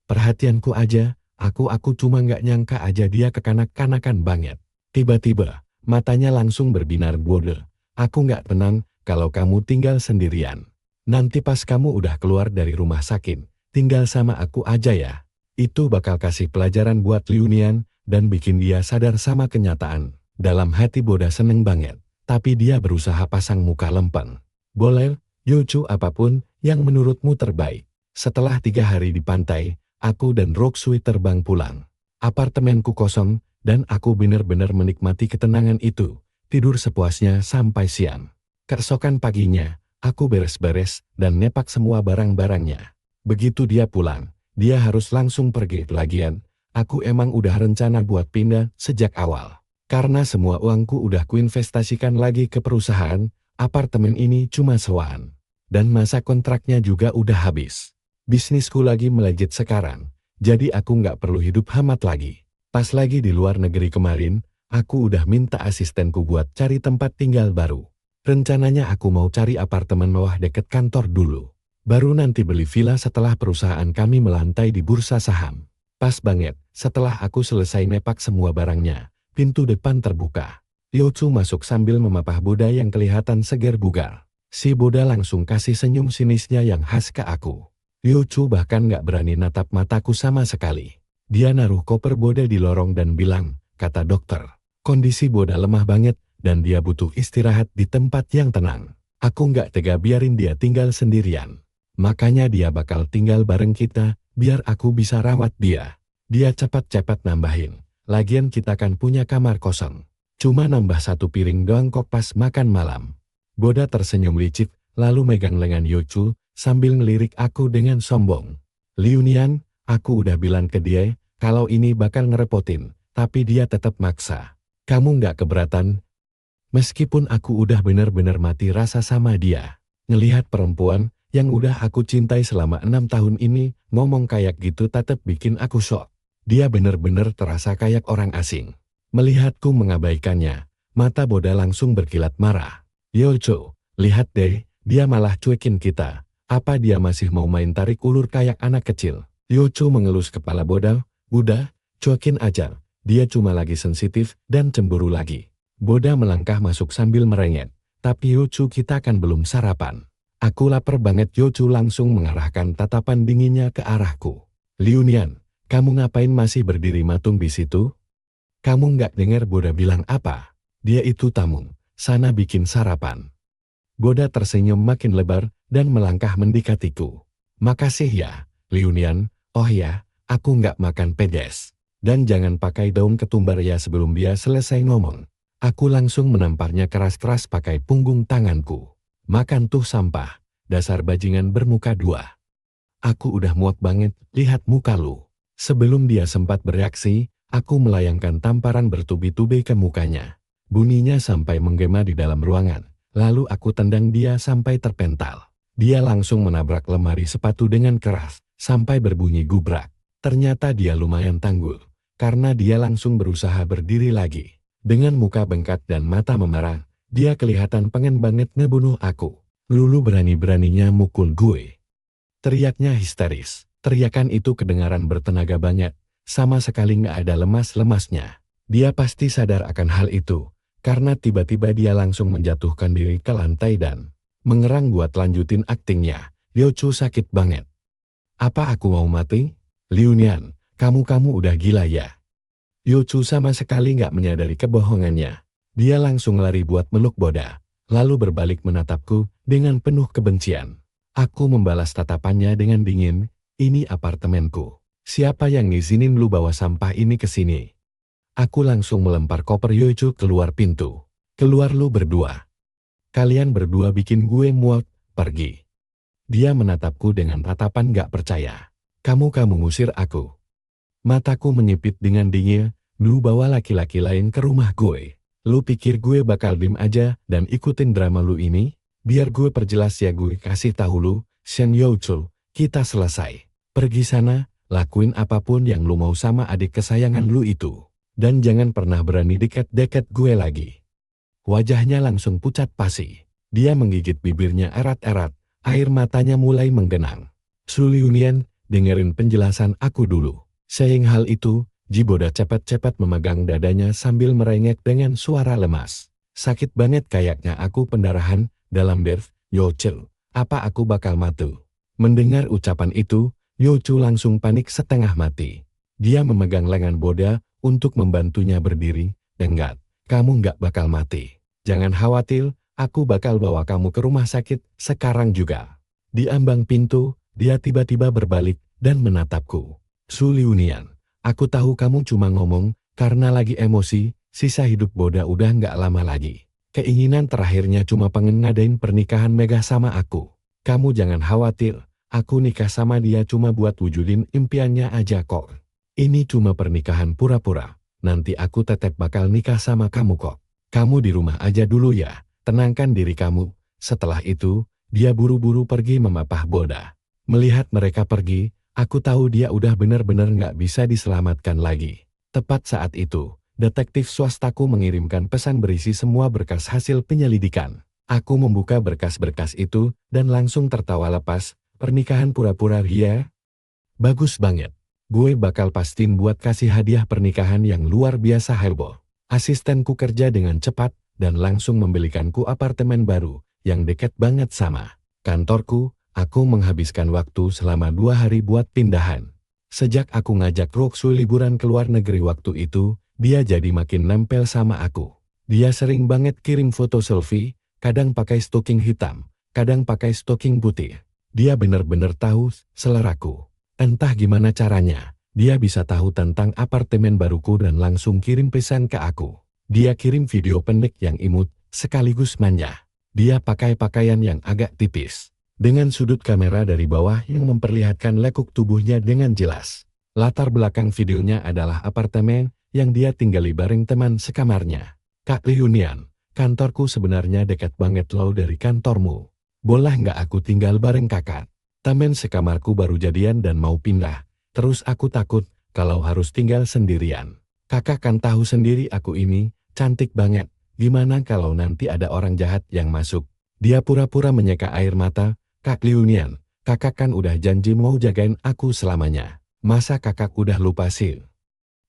perhatianku aja, aku cuma nggak nyangka aja dia kekanak-kanakan banget. Tiba-tiba, matanya langsung berbinar bodoh. Aku nggak tenang kalau kamu tinggal sendirian. Nanti pas kamu udah keluar dari rumah sakit, tinggal sama aku aja ya. Itu bakal kasih pelajaran buat Liunian dan bikin dia sadar sama kenyataan. Dalam hati Boda seneng banget, tapi dia berusaha pasang muka lempeng. Boleh, Yuchu apapun yang menurutmu terbaik. Setelah 3 hari di pantai, aku dan Roksui terbang pulang. Apartemenku kosong, dan aku benar-benar menikmati ketenangan itu, tidur sepuasnya sampai siang. Keesokan paginya, aku beres-beres dan nepak semua barang-barangnya. Begitu dia pulang, dia harus langsung pergi. Lagian, aku emang udah rencana buat pindah sejak awal. Karena semua uangku udah kuinvestasikan lagi ke perusahaan, apartemen ini cuma sewaan. Dan masa kontraknya juga udah habis. Bisnisku lagi melejit sekarang, jadi aku nggak perlu hidup hemat lagi. Pas lagi di luar negeri kemarin, aku udah minta asistenku buat cari tempat tinggal baru. Rencananya aku mau cari apartemen mewah deket kantor dulu. Baru nanti beli villa setelah perusahaan kami melantai di bursa saham. Pas banget, setelah aku selesai nepak semua barangnya, pintu depan terbuka. Yochu masuk sambil memapah Boda yang kelihatan segar bugar. Si Boda langsung kasih senyum sinisnya yang khas ke aku. Yochu bahkan nggak berani natap mataku sama sekali. Dia naruh koper Boda di lorong dan bilang, kata dokter, kondisi Boda lemah banget dan dia butuh istirahat di tempat yang tenang. Aku nggak tega biarin dia tinggal sendirian. Makanya dia bakal tinggal bareng kita, biar aku bisa rawat dia. Dia cepat-cepat nambahin, lagian kita kan punya kamar kosong. Cuma nambah 1 piring doang kok pas makan malam. Boda tersenyum licik, lalu megang lengan Yochu sambil ngelirik aku dengan sombong. Liunian, aku udah bilang ke dia, kalau ini bakal ngerepotin, tapi dia tetap maksa. Kamu nggak keberatan? Meskipun aku udah benar-benar mati rasa sama dia. Ngelihat perempuan yang udah aku cintai selama 6 tahun ini, ngomong kayak gitu tetap bikin aku shock. Dia benar-benar terasa kayak orang asing. Melihatku mengabaikannya, mata Boda langsung berkilat marah. Yocho, lihat deh, dia malah cuekin kita. Apa dia masih mau main tarik ulur kayak anak kecil? Yocho mengelus kepala Boda, udah, cuekin aja. Dia cuma lagi sensitif dan cemburu lagi. Boda melangkah masuk sambil merengek. Tapi Yocho kita kan belum sarapan. Aku lapar banget. Yocho langsung mengarahkan tatapan dinginnya ke arahku. Liunian, kamu ngapain masih berdiri matung di situ? Kamu nggak dengar Boda bilang apa? Dia itu tamu, sana bikin sarapan. Boda tersenyum makin lebar dan melangkah mendekatiku. Makasih ya, Liunian. Oh ya, aku nggak makan pedes. Dan jangan pakai daun ketumbar ya. Sebelum dia selesai ngomong, aku langsung menamparnya keras-keras pakai punggung tanganku. Makan tuh sampah, dasar bajingan bermuka dua. Aku udah muak banget lihat muka lu. Sebelum dia sempat bereaksi, aku melayangkan tamparan bertubi-tubi ke mukanya. Bunyinya sampai menggema di dalam ruangan. Lalu aku tendang dia sampai terpental. Dia langsung menabrak lemari sepatu dengan keras, sampai berbunyi gubrak. Ternyata dia lumayan tanggul, karena dia langsung berusaha berdiri lagi. Dengan muka bengkak dan mata memerah, dia kelihatan pengen banget ngebunuh aku. Lulu berani-beraninya mukul gue. Teriaknya histeris. Teriakan itu kedengaran bertenaga banget, sama sekali nggak ada lemas-lemasnya. Dia pasti sadar akan hal itu, karena tiba-tiba dia langsung menjatuhkan diri ke lantai dan mengerang buat lanjutin aktingnya. Liu Chu sakit banget. Apa aku mau mati? Liu Nian, kamu udah gila ya? Liu Chu sama sekali nggak menyadari kebohongannya. Dia langsung lari buat meluk Boda, lalu berbalik menatapku dengan penuh kebencian. Aku membalas tatapannya dengan dingin. Ini apartemenku. Siapa yang ngizinin lu bawa sampah ini ke sini? Aku langsung melempar koper Yoichu keluar pintu. Keluar lu berdua. Kalian berdua bikin gue muak, pergi. Dia menatapku dengan tatapan gak percaya. Kamu ngusir aku. Mataku menyipit dengan dingin. Lu bawa laki-laki lain ke rumah gue. Lu pikir gue bakal dim aja dan ikutin drama lu ini? Biar gue perjelas ya, gue kasih tahu lu, Shen Yoichu, kita selesai. Pergi sana, lakuin apapun yang lu mau sama adik kesayangan lu itu. Dan jangan pernah berani deket-deket gue lagi. Wajahnya langsung pucat pasi. Dia menggigit bibirnya erat-erat, air matanya mulai menggenang. Su Liunian, dengerin penjelasan aku dulu. Sayang hal itu, Jiboda cepat-cepat memegang dadanya sambil merengek dengan suara lemas. Sakit banget kayaknya aku pendarahan, dalam Dev, Yoichu. Apa aku bakal mati? Mendengar ucapan itu, Yoichu langsung panik setengah mati. Dia memegang lengan Boda untuk membantunya berdiri. Enggak, kamu nggak bakal mati. Jangan khawatir, aku bakal bawa kamu ke rumah sakit sekarang juga. Di ambang pintu, dia tiba-tiba berbalik dan menatapku. Su Liunian, aku tahu kamu cuma ngomong karena lagi emosi, sisa hidup Boda udah nggak lama lagi. Keinginan terakhirnya cuma pengen ngadain pernikahan megah sama aku. Kamu jangan khawatir. Aku nikah sama dia cuma buat wujudin impiannya aja kok. Ini cuma pernikahan pura-pura. Nanti aku tetep bakal nikah sama kamu kok. Kamu di rumah aja dulu ya. Tenangkan diri kamu. Setelah itu, dia buru-buru pergi memapah Boda. Melihat mereka pergi, aku tahu dia udah benar-benar nggak bisa diselamatkan lagi. Tepat saat itu, detektif swastaku mengirimkan pesan berisi semua berkas hasil penyelidikan. Aku membuka berkas-berkas itu dan langsung tertawa lepas. Pernikahan pura-pura ria? Bagus banget. Gue bakal pastiin buat kasih hadiah pernikahan yang luar biasa heboh. Asistenku kerja dengan cepat dan langsung membelikanku apartemen baru yang dekat banget sama kantorku. Aku menghabiskan waktu selama 2 hari buat pindahan. Sejak aku ngajak Roxu liburan ke luar negeri waktu itu, dia jadi makin nempel sama aku. Dia sering banget kirim foto selfie, kadang pakai stocking hitam, kadang pakai stocking putih. Dia benar-benar tahu seleraku. Entah gimana caranya, dia bisa tahu tentang apartemen baruku dan langsung kirim pesan ke aku. Dia kirim video pendek yang imut, sekaligus manja. Dia pakai pakaian yang agak tipis, dengan sudut kamera dari bawah yang memperlihatkan lekuk tubuhnya dengan jelas. Latar belakang videonya adalah apartemen yang dia tinggali bareng teman sekamarnya. Kak Liunian, kantorku sebenarnya dekat banget loh dari kantormu. Boleh nggak aku tinggal bareng kakak? Temen sekamarku baru jadian dan mau pindah. Terus aku takut kalau harus tinggal sendirian. Kakak kan tahu sendiri aku ini cantik banget. Gimana kalau nanti ada orang jahat yang masuk? Dia pura-pura menyeka air mata. Kak Liunian, kakak kan udah janji mau jagain aku selamanya. Masa kakak udah lupa sih?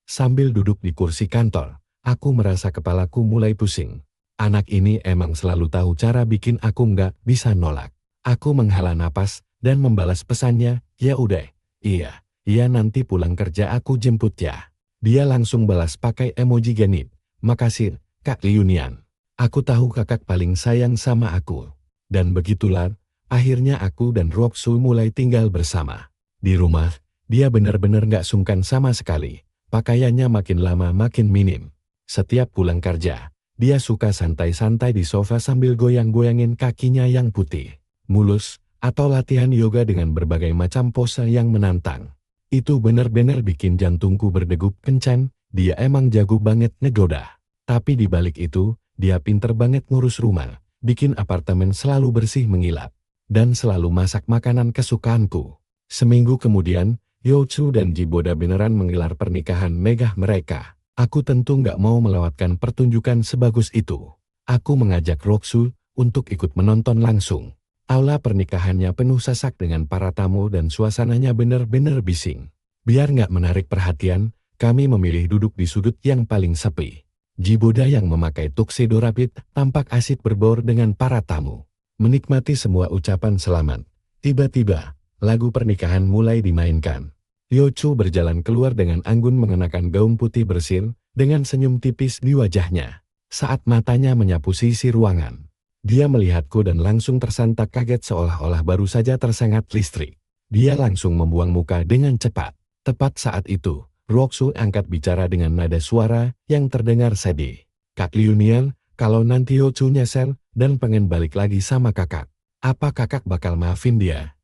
Sambil duduk di kursi kantor, aku merasa kepalaku mulai pusing. Anak ini emang selalu tahu cara bikin aku nggak bisa nolak. Aku menghela napas dan membalas pesannya, ya udah, iya nanti pulang kerja aku jemput ya. Dia langsung balas pakai emoji genit. Makasih, Kak Liunian. Aku tahu kakak paling sayang sama aku. Dan begitulah, akhirnya aku dan Roxu mulai tinggal bersama. Di rumah, dia benar-benar nggak sungkan sama sekali. Pakaiannya makin lama makin minim. Setiap pulang kerja, dia suka santai-santai di sofa sambil goyang-goyangin kakinya yang putih, mulus, atau latihan yoga dengan berbagai macam pose yang menantang. Itu benar-benar bikin jantungku berdegup kencang. Dia emang jago banget ngegoda. Tapi di balik itu, dia pinter banget ngurus rumah, bikin apartemen selalu bersih mengilap, dan selalu masak makanan kesukaanku. Seminggu kemudian, Yoichu dan Jiboda beneran menggelar pernikahan megah mereka. Aku tentu nggak mau melewatkan pertunjukan sebagus itu. Aku mengajak Roxu untuk ikut menonton langsung. Aula pernikahannya penuh sesak dengan para tamu dan suasananya benar-benar bising. Biar nggak menarik perhatian, kami memilih duduk di sudut yang paling sepi. Jiboda yang memakai tuxedo rapid tampak asik berbaur dengan para tamu. Menikmati semua ucapan selamat. Tiba-tiba, lagu pernikahan mulai dimainkan. Yochu berjalan keluar dengan anggun mengenakan gaun putih bersih, dengan senyum tipis di wajahnya. Saat matanya menyapu sisi ruangan, dia melihatku dan langsung tersantak kaget seolah-olah baru saja tersengat listrik. Dia langsung membuang muka dengan cepat. Tepat saat itu, Roxu angkat bicara dengan nada suara yang terdengar sedih. "Kak Liunian, kalau nanti Yochu nyesel dan pengen balik lagi sama kakak, apa kakak bakal maafin dia?"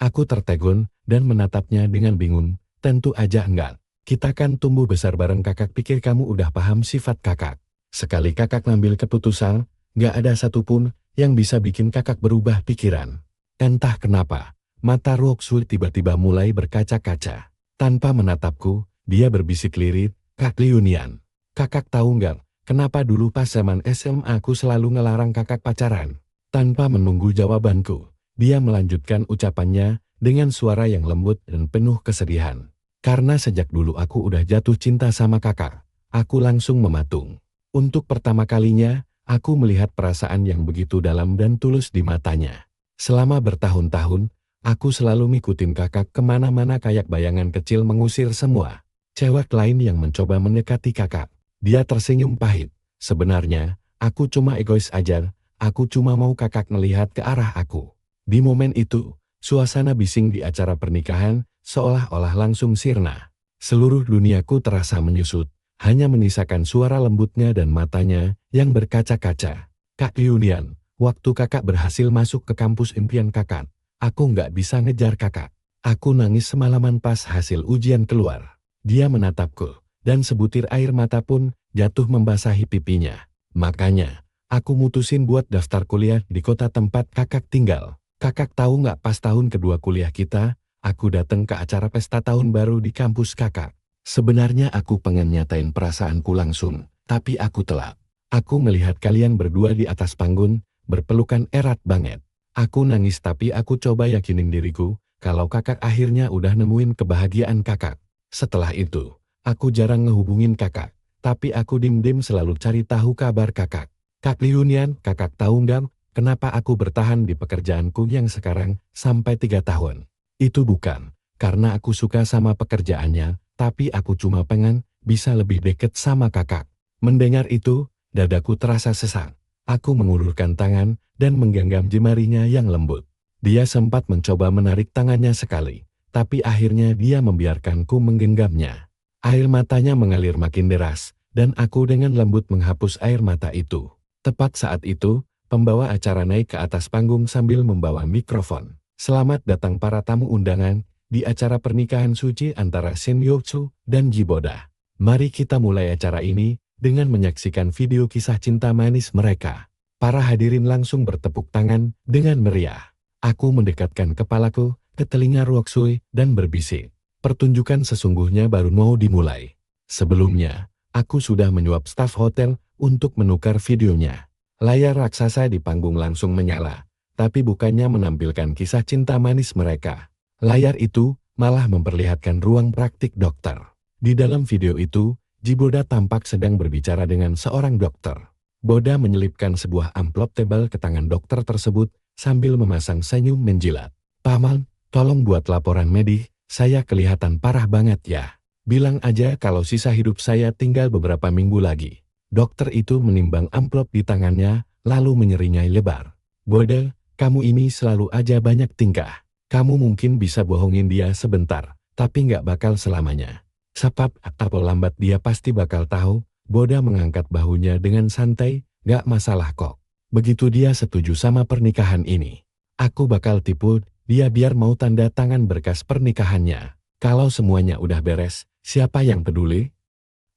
Aku tertegun dan menatapnya dengan bingung. "Tentu aja enggak. Kita kan tumbuh besar bareng kakak, pikir kamu udah paham sifat kakak. Sekali kakak ngambil keputusan, nggak ada satupun yang bisa bikin kakak berubah pikiran." Entah kenapa, mata Roxu tiba-tiba mulai berkaca-kaca. Tanpa menatapku, dia berbisik lirit, "Kak Liunian, kakak tahu nggak, kenapa dulu pas zaman SMA aku selalu ngelarang kakak pacaran?" Tanpa menunggu jawabanku, dia melanjutkan ucapannya dengan suara yang lembut dan penuh kesedihan. "Karena sejak dulu aku udah jatuh cinta sama kakak, aku langsung mematung. Untuk pertama kalinya, aku melihat perasaan yang begitu dalam dan tulus di matanya. Selama bertahun-tahun, aku selalu ngikutin kakak kemana-mana kayak bayangan kecil mengusir semua cewek lain yang mencoba mendekati kakak." Dia tersenyum pahit. "Sebenarnya, aku cuma egois aja, aku cuma mau kakak melihat ke arah aku." Di momen itu, suasana bising di acara pernikahan seolah-olah langsung sirna. Seluruh duniaku terasa menyusut, hanya menyisakan suara lembutnya dan matanya yang berkaca-kaca. "Kak Liunian, waktu kakak berhasil masuk ke kampus impian kakak, aku nggak bisa ngejar kakak. Aku nangis semalaman pas hasil ujian keluar." Dia menatapku, dan sebutir air mata pun jatuh membasahi pipinya. "Makanya, aku mutusin buat daftar kuliah di kota tempat kakak tinggal. Kakak tahu nggak, pas tahun kedua kuliah kita, aku datang ke acara pesta tahun baru di kampus kakak. Sebenarnya aku pengen nyatain perasaanku langsung, tapi aku telat. Aku melihat kalian berdua di atas panggung, berpelukan erat banget. Aku nangis tapi aku coba yakinin diriku, kalau kakak akhirnya udah nemuin kebahagiaan kakak. Setelah itu, aku jarang ngehubungin kakak, tapi aku dim-dim selalu cari tahu kabar kakak. Kak Liunian, kakak tahu nggak, kenapa aku bertahan di pekerjaanku yang sekarang sampai 3 tahun? Itu bukan karena aku suka sama pekerjaannya, tapi aku cuma pengen bisa lebih deket sama kakak." Mendengar itu, dadaku terasa sesak. Aku mengulurkan tangan dan menggenggam jemarinya yang lembut. Dia sempat mencoba menarik tangannya sekali, tapi akhirnya dia membiarkanku menggenggamnya. Air matanya mengalir makin deras, dan aku dengan lembut menghapus air mata itu. Tepat saat itu, pembawa acara naik ke atas panggung sambil membawa mikrofon. "Selamat datang para tamu undangan di acara pernikahan suci antara Shin Yochu dan Jiboda. Mari kita mulai acara ini dengan menyaksikan video kisah cinta manis mereka." Para hadirin langsung bertepuk tangan dengan meriah. Aku mendekatkan kepalaku ke telinga Roxu dan berbisik, "Pertunjukan sesungguhnya baru mau dimulai. Sebelumnya, aku sudah menyuap staf hotel untuk menukar videonya." Layar raksasa di panggung langsung menyala, tapi bukannya menampilkan kisah cinta manis mereka. Layar itu malah memperlihatkan ruang praktik dokter. Di dalam video itu, Jiboda tampak sedang berbicara dengan seorang dokter. Boda menyelipkan sebuah amplop tebal ke tangan dokter tersebut sambil memasang senyum menjilat. "Paman, tolong buat laporan medis, saya kelihatan parah banget ya. Bilang aja kalau sisa hidup saya tinggal beberapa minggu lagi." Dokter itu menimbang amplop di tangannya, lalu menyeringai lebar. "Boda, kamu ini selalu aja banyak tingkah. Kamu mungkin bisa bohongin dia sebentar, tapi nggak bakal selamanya. Cepat atau lambat dia pasti bakal tahu." Boda mengangkat bahunya dengan santai, "Nggak masalah kok. Begitu dia setuju sama pernikahan ini, aku bakal tipu dia biar mau tanda tangan berkas pernikahannya. Kalau semuanya udah beres, siapa yang peduli?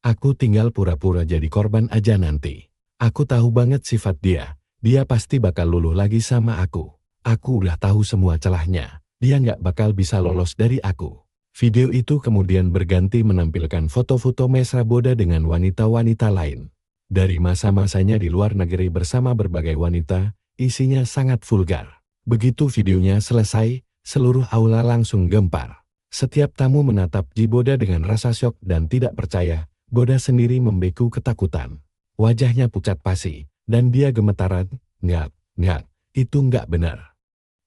Aku tinggal pura-pura jadi korban aja nanti. Aku tahu banget sifat dia pasti bakal luluh lagi sama aku. Aku udah tahu semua celahnya, dia nggak bakal bisa lolos dari aku." Video itu kemudian berganti menampilkan foto-foto mesra Boda dengan wanita-wanita lain. Dari masa-masanya di luar negeri bersama berbagai wanita, isinya sangat vulgar. Begitu videonya selesai, seluruh aula langsung gempar. Setiap tamu menatap Ji Boda dengan rasa syok dan tidak percaya. Boda sendiri membeku ketakutan. Wajahnya pucat pasi, dan dia gemetaran. Nggak, itu nggak benar.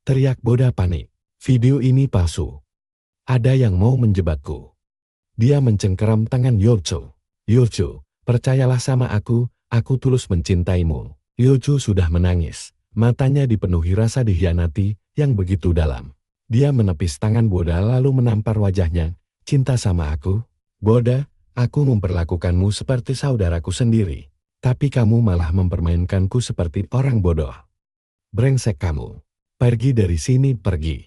Teriak Boda panik. Video ini palsu. Ada yang mau menjebakku. Dia mencengkeram tangan Yocho. Yocho, percayalah sama aku tulus mencintaimu. Yocho sudah menangis. Matanya dipenuhi rasa dikhianati yang begitu dalam. Dia menepis tangan Boda lalu menampar wajahnya. Cinta sama aku? Boda, aku memperlakukanmu seperti saudaraku sendiri. Tapi kamu malah mempermainkanku seperti orang bodoh. Brengsek kamu. Pergi dari sini, pergi.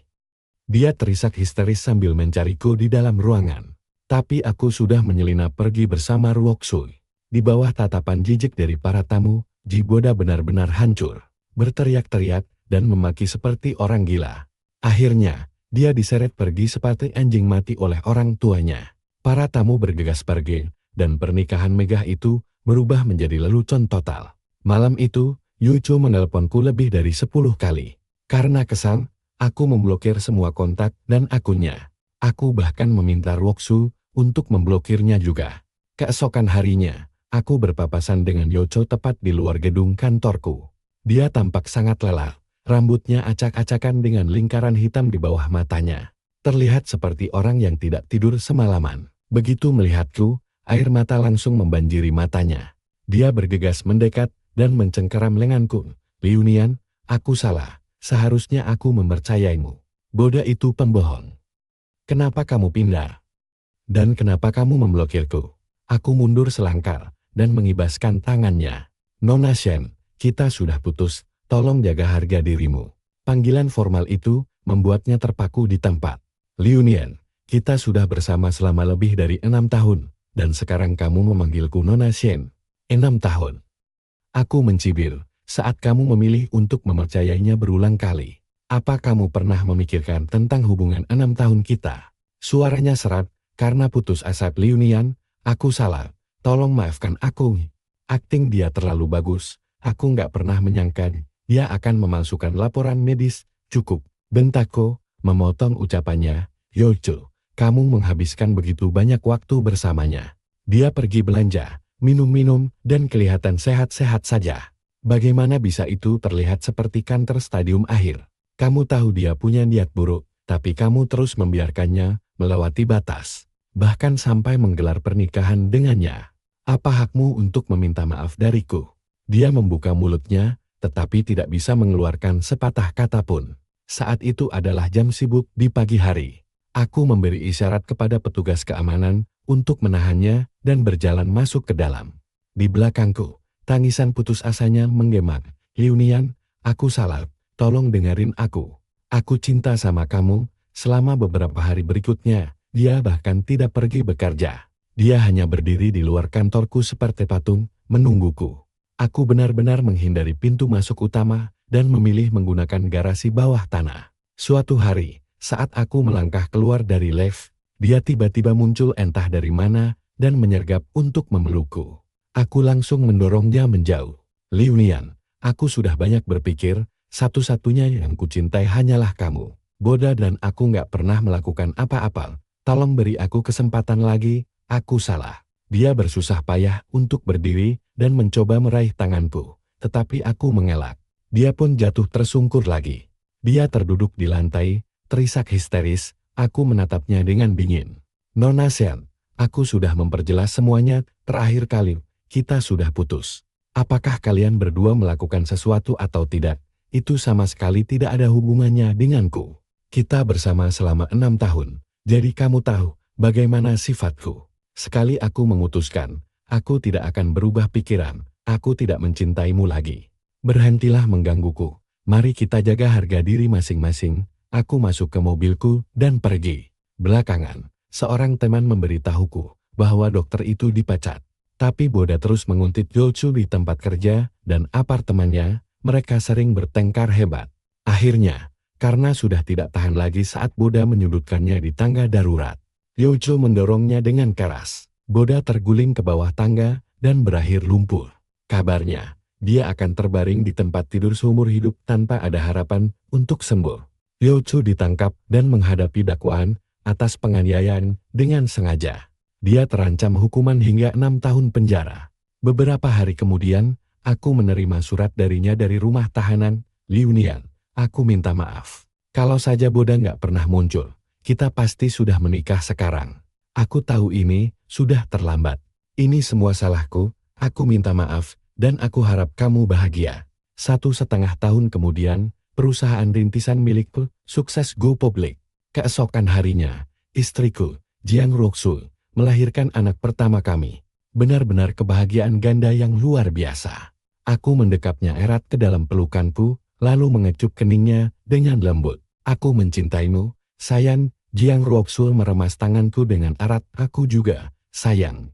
Dia terisak histeris sambil mencariku di dalam ruangan. Tapi aku sudah menyelinap pergi bersama Ruoksui. Di bawah tatapan jijik dari para tamu, Ji Boda benar-benar hancur. Berteriak-teriak dan memaki seperti orang gila. Akhirnya, dia diseret pergi seperti anjing mati oleh orang tuanya. Para tamu bergegas pergi, dan pernikahan megah itu berubah menjadi lelucon total. Malam itu, Yucho menelponku lebih dari 10 kali. Karena kesal, aku memblokir semua kontak dan akunnya. Aku bahkan meminta Ruoksu untuk memblokirnya juga. Keesokan harinya, aku berpapasan dengan Yucho tepat di luar gedung kantorku. Dia tampak sangat lelah, rambutnya acak-acakan dengan lingkaran hitam di bawah matanya. Terlihat seperti orang yang tidak tidur semalaman. Begitu melihatku, air mata langsung membanjiri matanya. Dia bergegas mendekat dan mencengkeram lenganku. Liunian, aku salah. Seharusnya aku mempercayaimu. Boda itu pembohong. Kenapa kamu pindah? Dan kenapa kamu memblokirku? Aku mundur selangkah dan mengibaskan tangannya. Nona Shen, kita sudah putus, tolong jaga harga dirimu. Panggilan formal itu membuatnya terpaku di tempat. Liunian, kita sudah bersama selama lebih dari 6 tahun, dan sekarang kamu memanggilku Nona Shen. 6 tahun. Aku mencibir saat kamu memilih untuk mempercayainya berulang kali. Apa kamu pernah memikirkan tentang hubungan 6 tahun kita? Suaranya serat, karena putus asa. Liunian, aku salah, tolong maafkan aku. Akting dia terlalu bagus. Aku nggak pernah menyangka dia akan memalsukan laporan medis. Cukup, bentakku, memotong ucapannya. Yocho, kamu menghabiskan begitu banyak waktu bersamanya. Dia pergi belanja, minum-minum, dan kelihatan sehat-sehat saja. Bagaimana bisa itu terlihat seperti kanker stadium akhir? Kamu tahu dia punya niat buruk, tapi kamu terus membiarkannya melewati batas. Bahkan sampai menggelar pernikahan dengannya. Apa hakmu untuk meminta maaf dariku? Dia membuka mulutnya, tetapi tidak bisa mengeluarkan sepatah kata pun. Saat itu adalah jam sibuk di pagi hari. Aku memberi isyarat kepada petugas keamanan untuk menahannya dan berjalan masuk ke dalam. Di belakangku, tangisan putus asanya menggema. Liunian, aku salah, tolong dengerin aku. Aku cinta sama kamu. Selama beberapa hari berikutnya, dia bahkan tidak pergi bekerja. Dia hanya berdiri di luar kantorku seperti patung, menungguku. Aku benar-benar menghindari pintu masuk utama dan memilih menggunakan garasi bawah tanah. Suatu hari, saat aku melangkah keluar dari lift, dia tiba-tiba muncul entah dari mana dan menyergap untuk memelukku. Aku langsung mendorongnya menjauh. Liunian, aku sudah banyak berpikir, satu-satunya yang kucintai hanyalah kamu. Boda dan aku nggak pernah melakukan apa-apa. Tolong beri aku kesempatan lagi, aku salah. Dia bersusah payah untuk berdiri dan mencoba meraih tanganku, tetapi aku mengelak. Dia pun jatuh tersungkur lagi. Dia terduduk di lantai, terisak histeris. Aku menatapnya dengan dingin. Nona Shen, aku sudah memperjelas semuanya. Terakhir kali, kita sudah putus. Apakah kalian berdua melakukan sesuatu atau tidak? Itu sama sekali tidak ada hubungannya denganku. Kita bersama selama 6 tahun, jadi kamu tahu bagaimana sifatku. Sekali aku memutuskan, aku tidak akan berubah pikiran, aku tidak mencintaimu lagi. Berhentilah menggangguku, mari kita jaga harga diri masing-masing. Aku masuk ke mobilku dan pergi. Belakangan, seorang teman memberitahuku bahwa dokter itu dipecat. Tapi Boda terus menguntit Yocho di tempat kerja dan apartemennya, mereka sering bertengkar hebat. Akhirnya, karena sudah tidak tahan lagi saat Boda menyudutkannya di tangga darurat, Yocho mendorongnya dengan keras. Boda terguling ke bawah tangga dan berakhir lumpuh. Kabarnya, dia akan terbaring di tempat tidur seumur hidup tanpa ada harapan untuk sembuh. Liu Chu ditangkap dan menghadapi dakwaan atas penganiayaan dengan sengaja. Dia terancam hukuman hingga 6 tahun penjara. Beberapa hari kemudian, aku menerima surat darinya dari rumah tahanan, Liu Nian. Aku minta maaf. Kalau saja Boda nggak pernah muncul, kita pasti sudah menikah sekarang. Aku tahu ini sudah terlambat. Ini semua salahku, aku minta maaf, dan aku harap kamu bahagia. 1,5 tahun kemudian, perusahaan rintisan milikku sukses go public. Keesokan harinya, istriku, Jiang Ruoxu, melahirkan anak pertama kami. Benar-benar kebahagiaan ganda yang luar biasa. Aku mendekapnya erat ke dalam pelukanku, lalu mengecup keningnya dengan lembut. Aku mencintaimu, sayang. Jiang Ruoxu meremas tanganku dengan erat. Aku juga, sayang.